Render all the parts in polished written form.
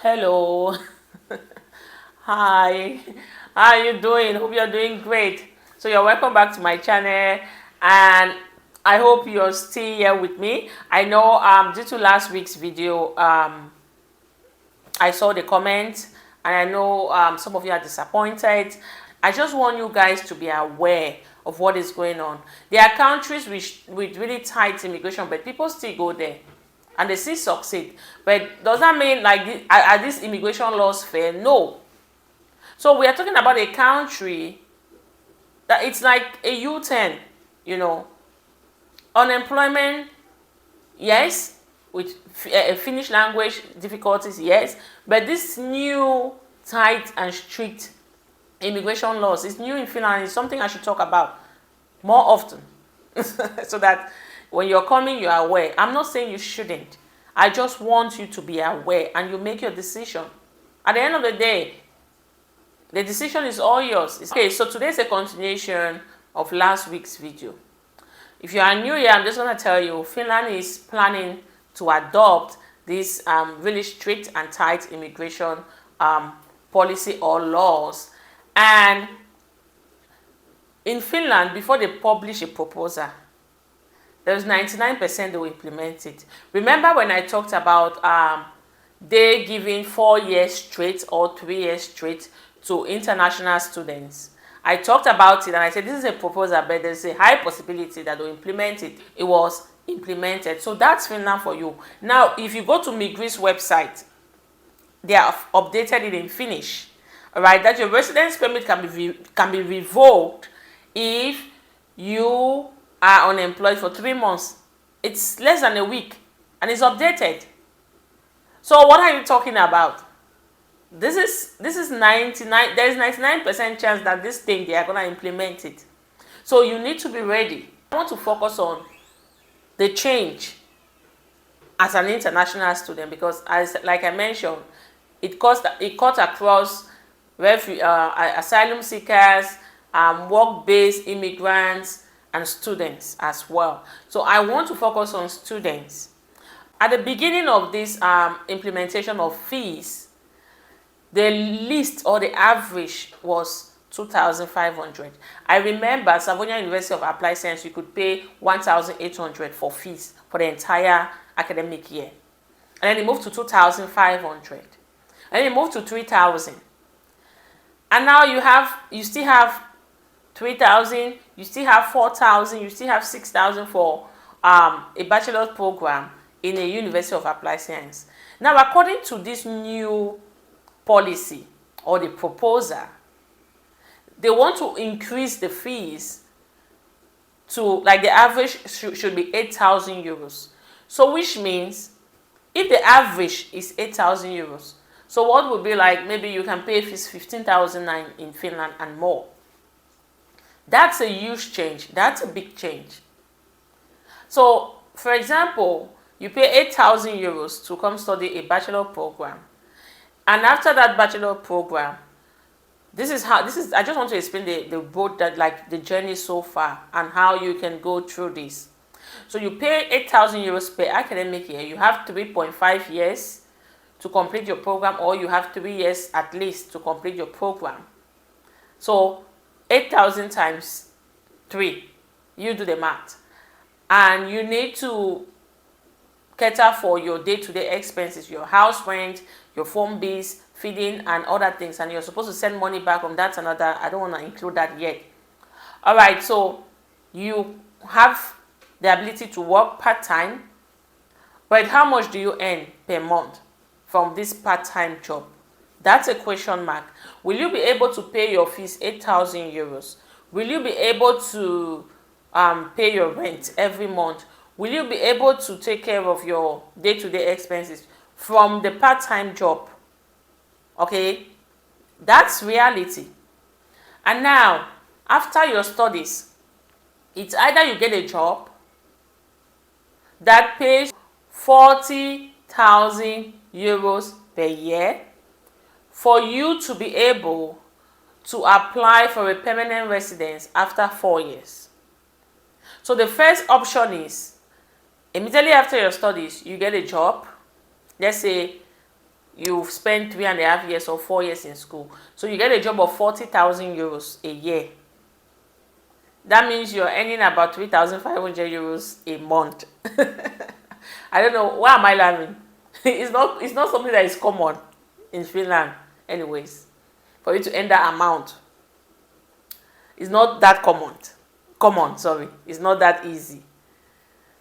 Hello. Hi. How are you doing? Hope you're doing great. So you're welcome back to my channel, and I hope you're still here with me. I know due to last week's video, I saw the comments, and I know some of you are disappointed. I just want you guys to be aware of what is going on. There are countries with really tight immigration, but people still go there and they still succeed. But does that mean like are these immigration laws fair? No. So we are talking about a country that it's like a U-turn, you know. Unemployment, yes, with Finnish language difficulties, yes, but this new tight and strict immigration laws is new in Finland. It's something I should talk about more often so that when you're coming, you're aware. I'm not saying you shouldn't. I just want you to be aware and you make your decision. At the end of the day, the decision is all yours. Okay, so today's a continuation of last week's video. If you are new here, I'm just going to tell you, Finland is planning to adopt this really strict and tight immigration policy or laws. And in Finland, before they publish a proposal, there's 99% they will implement it. Remember when I talked about they giving 4 years straight or 3 years straight to international students? I talked about it and I said this is a proposal, but there's a high possibility that they'll implement it. It was implemented. So that's Finland for you. Now, if you go to Migri's website, they have updated it in Finnish. All right, that your residence permit can be revoked if you are unemployed for 3 months. It's less than a week and it's updated. So what are you talking about? This is 99. There is 99% chance that this thing they are gonna implement it. So you need to be ready. I want to focus on the change as an international student because, like I mentioned, it cuts across asylum seekers, work-based immigrants, and students as well. So I want to focus on students. At the beginning of this implementation of fees, the least or the average was 2,500. I remember Savonia University of Applied Science, you could pay 1,800 for fees for the entire academic year. And then it moved to 2,500. And then it moved to 3,000. And now you still have 3,000, you still have 4,000, you still have 6,000 for a bachelor's program in a University of Applied Science. Now, according to this new policy or the proposal, they want to increase the fees to, like, the average should be 8,000 euros. So which means if the average is 8,000 euros, so what would be like, maybe you can pay fees 15,000 in Finland and more. That's a huge change. That's a big change. So, for example, you pay 8,000 euros to come study a bachelor program. And after that bachelor program, I just want to explain the road that, like, the journey so far and how you can go through this. So you pay 8,000 euros per academic year. You have 3.5 years to complete your program, or you have 3 years at least to complete your program. So 8,000 times 3, you do the math. And you need to cater for your day-to-day expenses, your house rent, your phone bills, feeding, and other things. And you're supposed to send money back on that and other. I don't want to include that yet. All right, so you have the ability to work part-time, but how much do you earn per month from this part-time job? That's a question mark. Will you be able to pay your fees 8,000 euros? Will you be able to pay your rent every month? Will you be able to take care of your day-to-day expenses from the part-time job? Okay, that's reality. And now, after your studies, it's either you get a job that pays 40,000 euros per year for you to be able to apply for a permanent residence after 4 years. So the first option is immediately after your studies, you get a job. Let's say you've spent 3.5 years or 4 years in school. So you get a job of 40,000 euros a year. That means you're earning about 3,500 euros a month. I don't know, why am I laughing? It's not something that is common in Finland, anyways. For you to earn that amount, it's not that common. Sorry, it's not that easy.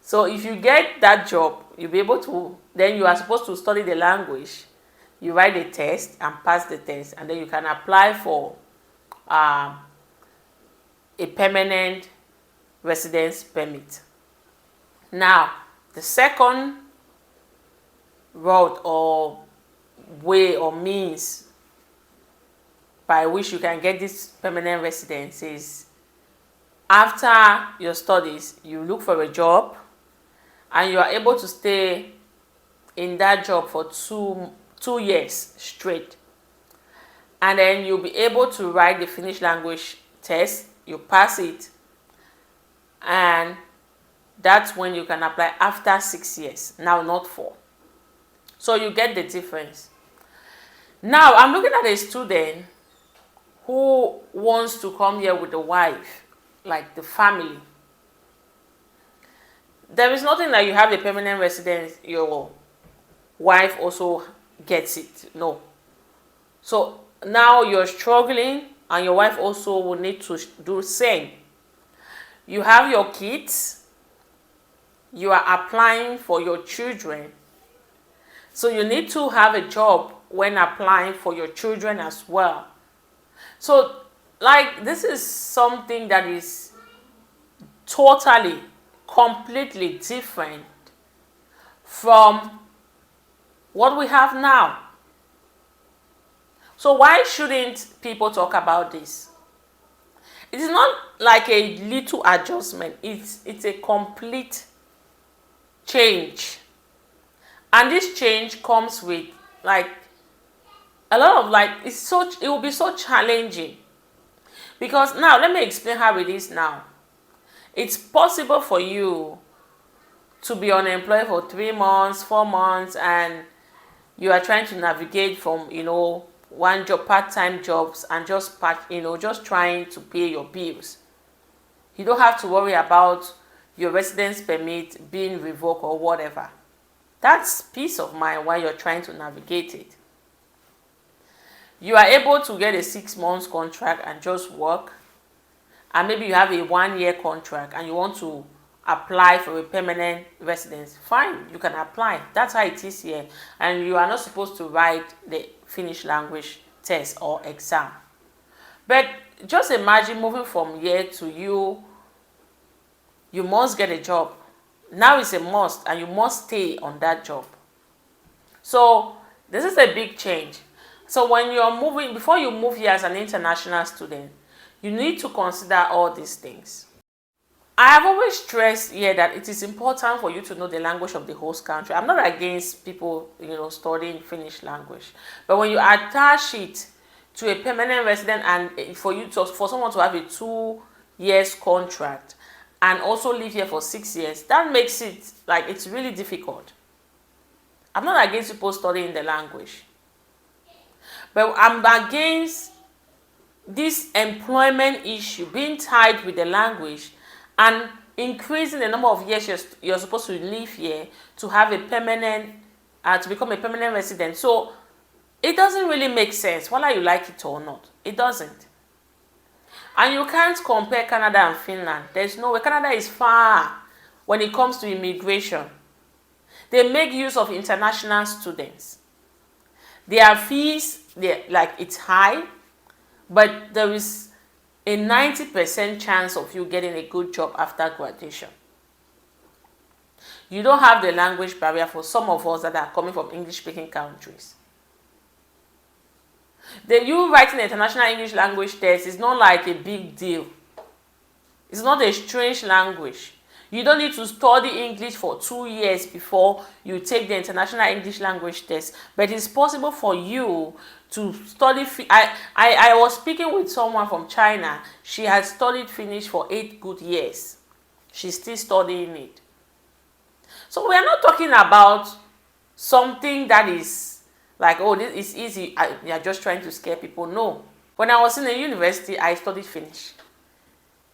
So if you get that job, you'll be able to. Then you are supposed to study the language. You write the test and pass the test, and then you can apply for a permanent residence permit. Now, the second route or way or means by which you can get this permanent residence is after your studies, you look for a job and you are able to stay in that job for two years straight. And then you'll be able to write the Finnish language test, you pass it, and that's when you can apply after 6 years, now not 4. So you get the difference. Now I'm looking at a student who wants to come here with a wife, like the family. There is nothing that you have a permanent residence, your wife also gets it. No. So now you're struggling and your wife also will need to do the same. You have your kids, you are applying for your children. So you need to have a job when applying for your children as well. So like this is something that is totally, completely different from what we have now. So why shouldn't people talk about this? It is not like a little adjustment. It's a complete change. And this change comes with like a lot of like it will be so challenging. Because now let me explain how it is now. It's possible for you to be unemployed for 3 months, 4 months, and you are trying to navigate from, one job, part-time jobs, and just trying to pay your bills. You don't have to worry about your residence permit being revoked or whatever. That's peace of mind while you're trying to navigate it. You are able to get a 6 months contract and just work, and maybe you have a 1-year contract and you want to apply for a permanent residence. Fine, you can apply. That's how it is here. And you are not supposed to write the Finnish language test or exam. But just imagine moving from here to you must get a job. Now it's a must and you must stay on that job. So this is a big change. So when you're moving, before you move here as an international student, you need to consider all these things. I have always stressed here that it is important for you to know the language of the host country. I'm not against people, studying Finnish language. But when you attach it to a permanent resident and for someone to have a 2 years contract and also live here for 6 years, that makes it like it's really difficult. I'm not against people studying the language. But I'm against this employment issue being tied with the language and increasing the number of years you're supposed to live here to have a permanent, to become a permanent resident. So it doesn't really make sense, whether you like it or not. It doesn't. And you can't compare Canada and Finland. There's no way. Canada is far when it comes to immigration. They make use of international students. Their fees, it's high, but there is a 90% chance of you getting a good job after graduation. You don't have the language barrier for some of us that are coming from English-speaking countries. You writing an international English language test is not like a big deal. It's not a strange language. You don't need to study English for 2 years before you take the international English language test. But it's possible for you to study. I was speaking with someone from China. She had studied Finnish for 8 good years. She's still studying it. So we are not talking about something that is Like, oh, this is easy, you're just trying to scare people. No. When I was in the university, I studied Finnish.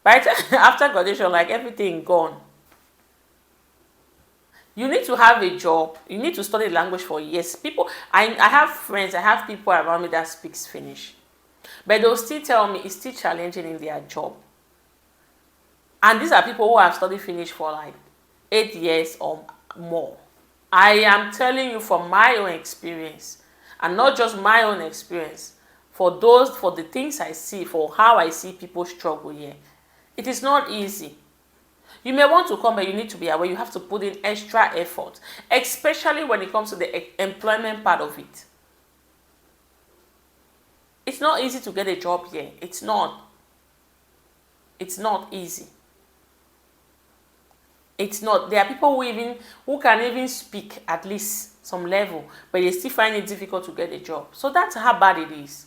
Right? After graduation, like everything gone. You need to have a job. You need to study language for years. People, I have friends, I have people around me that speaks Finnish. But they'll still tell me it's still challenging in their job. And these are people who have studied Finnish for like 8 years or more. I am telling you from my own experience, and not just my own experience, for the things I see, for how I see people struggle here. It is not easy. You may want to come, but you need to be aware. You have to put in extra effort, especially when it comes to the employment part of it. It's not easy to get a job here. It's not. It's not easy. It's not. There are people who can even speak at least some level, but they still find it difficult to get a job. So that's how bad it is.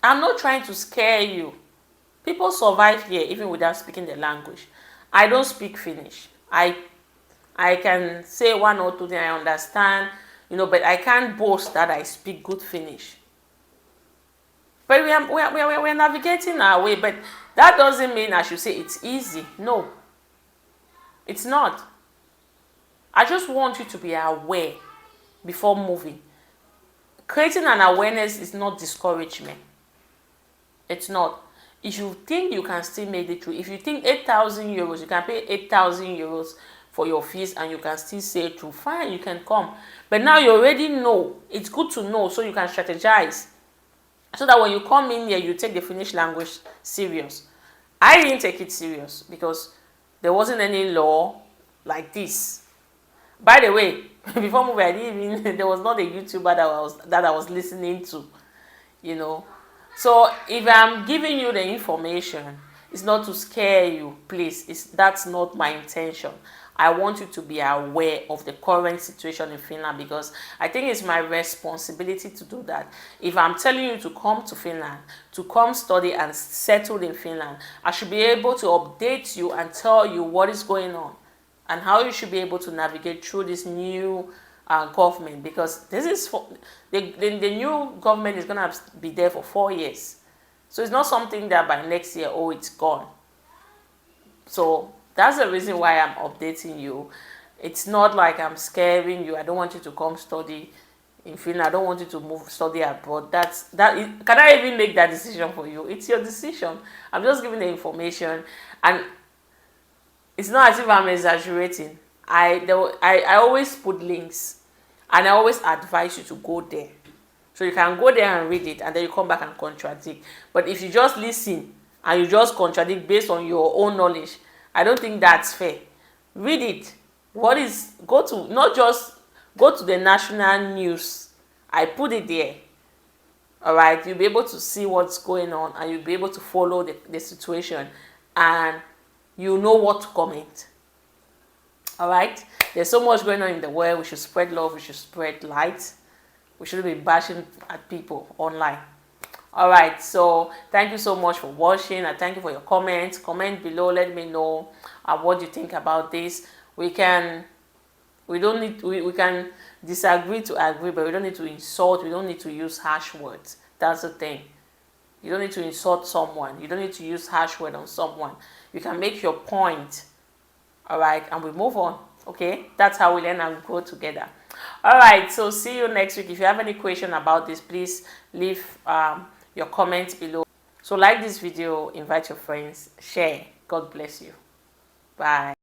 I'm not trying to scare you. People survive here even without speaking the language. I don't speak Finnish. I can say one or two things I understand, but I can't boast that I speak good Finnish. But we're navigating our way. But that doesn't mean I should say it's easy. No. It's not. I just want you to be aware before moving. Creating an awareness is not discouragement. It's not. If you think you can still make it through, if you think 8,000 euros, you can pay 8,000 euros for your fees and you can still say it through, fine, you can come. But now you already know. It's good to know so you can strategize. So that when you come in here, you take the Finnish language serious. I didn't take it serious because there wasn't any law like this. By the way, before moving, there was not a YouTuber that I was listening to, So if I'm giving you the information, it's not to scare you, please. That's not my intention. I want you to be aware of the current situation in Finland because I think it's my responsibility to do that. If I'm telling you to come to Finland, to come study and settle in Finland, I should be able to update you and tell you what is going on and how you should be able to navigate through this new government, because this is for the new government is going to be there for 4 years. So it's not something that by next year, oh, it's gone. So that's the reason why I'm updating you. It's not like I'm scaring you. I don't want you to come study in Finland. I don't want you to move study abroad. Can I even make that decision for you? It's your decision. I'm just giving the information, and it's not as if I'm exaggerating. I always put links, and I always advise you to go there. So you can go there and read it, and then you come back and contradict. But if you just listen and you just contradict based on your own knowledge, I don't think that's fair. Read it. Not just go to the national news. I put it there. All right, you'll be able to see what's going on, and you'll be able to follow the situation, and you know what to comment. All right, there's so much going on in the world. We should spread love. We should spread light. We shouldn't be bashing at people online. All right, so thank you so much for watching. I thank you for your comments. Comment below. Let me know what you think about this. We can disagree to agree, but we don't need to insult. We don't need to use harsh words. That's the thing. You don't need to insult someone. You don't need to use harsh words on someone. You can make your point. All right, and we move on. Okay, that's how we learn and grow together. All right, so see you next week. If you have any question about this, please leave your comments below. So like this video, invite your friends, share. God bless you. Bye.